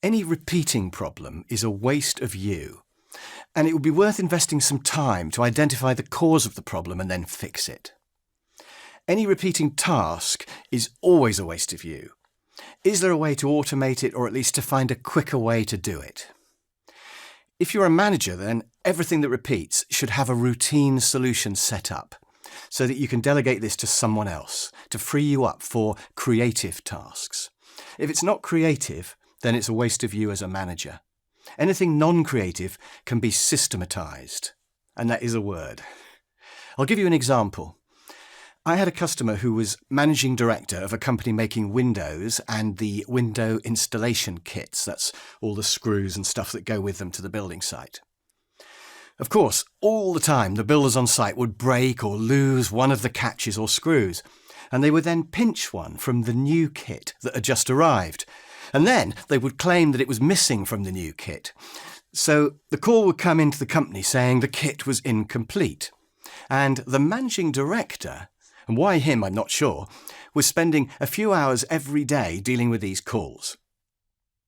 Any repeating problem is a waste of you, and it would be worth investing some time to identify the cause of the problem and then fix it. Any repeating task is always a waste of you. Is there a way to automate it, or at least to find a quicker way to do it? If you're a manager, then everything that repeats should have a routine solution set up so that you can delegate this to someone else to free you up for creative tasks. If it's not creative, then it's a waste of you as a manager. Anything non-creative can be systematized, and that is a word. I'll give you an example. I had a customer who was managing director of a company making windows and the window installation kits. That's all the screws and stuff that go with them to the building site. Of course, all the time the builders on site would break or lose one of the catches or screws, and they would then pinch one from the new kit that had just arrived. And then they would claim that it was missing from the new kit. So the call would come into the company saying the kit was incomplete. And the managing director, and why him I'm not sure, was spending a few hours every day dealing with these calls.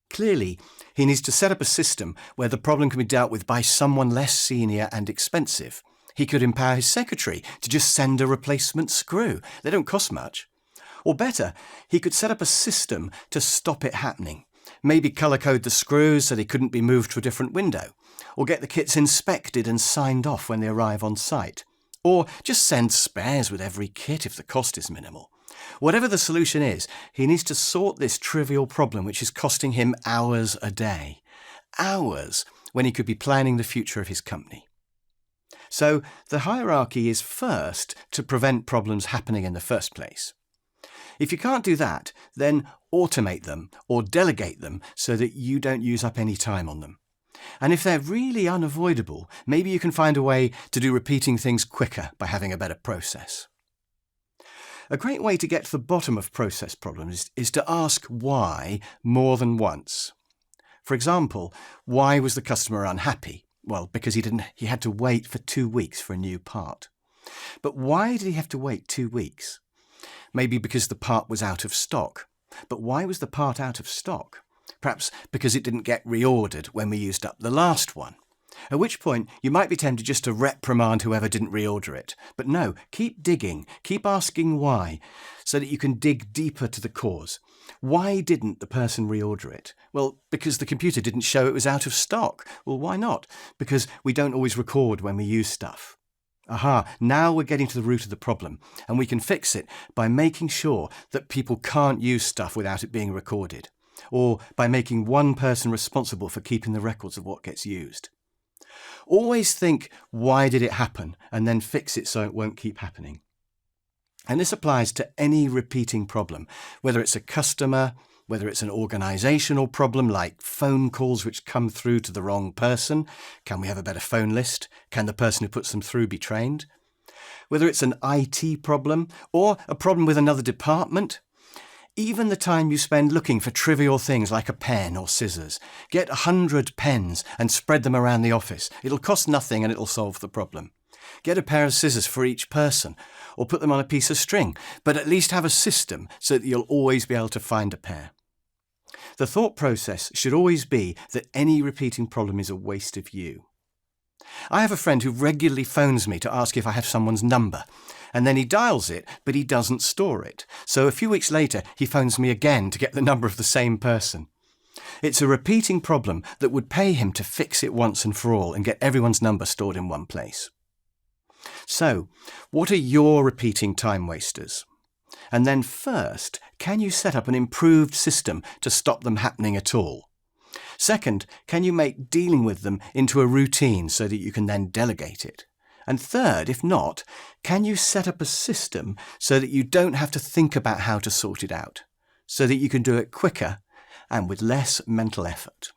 Clearly, he needs to set up a system where the problem can be dealt with by someone less senior and expensive. He could empower his secretary to just send a replacement screw. They don't cost much. Or better, he could set up a system to stop it happening. Maybe colour code the screws so they couldn't be moved to a different window. Or get the kits inspected and signed off when they arrive on site. Or just send spares with every kit if the cost is minimal. Whatever the solution is, he needs to sort this trivial problem which is costing him hours a day. Hours when he could be planning the future of his company. So the hierarchy is first to prevent problems happening in the first place. If you can't do that, then automate them or delegate them so that you don't use up any time on them. And if they're really unavoidable, maybe you can find a way to do repeating things quicker by having a better process. A great way to get to the bottom of process problems is to ask why more than once. For example, why was the customer unhappy? Well, because he had to wait for 2 weeks for a new part. But why did he have to wait 2 weeks? Maybe because the part was out of stock. But why was the part out of stock? Perhaps because it didn't get reordered when we used up the last one. At which point you might be tempted just to reprimand whoever didn't reorder it. But no, keep digging, keep asking why, so that you can dig deeper to the cause. Why didn't the person reorder it? Well, because the computer didn't show it was out of stock. Well, why not? Because we don't always record when we use stuff. Aha, now we're getting to the root of the problem, and we can fix it by making sure that people can't use stuff without it being recorded, or by making one person responsible for keeping the records of what gets used. Always think, why did it happen, and then fix it so it won't keep happening. And this applies to any repeating problem, whether it's a customer, whether it's an organisational problem like phone calls which come through to the wrong person. Can we have a better phone list? Can the person who puts them through be trained? Whether it's an IT problem or a problem with another department. Even the time you spend looking for trivial things like a pen or scissors. Get 100 pens and spread them around the office. It'll cost nothing and it'll solve the problem. Get a pair of scissors for each person, or put them on a piece of string, but at least have a system so that you'll always be able to find a pair. The thought process should always be that any repeating problem is a waste of you. I have a friend who regularly phones me to ask if I have someone's number, and then he dials it, but he doesn't store it. So a few weeks later, he phones me again to get the number of the same person. It's a repeating problem that would pay him to fix it once and for all and get everyone's number stored in one place. So, what are your repeating time wasters? And then first, can you set up an improved system to stop them happening at all? Second, can you make dealing with them into a routine so that you can then delegate it? And third, if not, can you set up a system so that you don't have to think about how to sort it out, so that you can do it quicker and with less mental effort?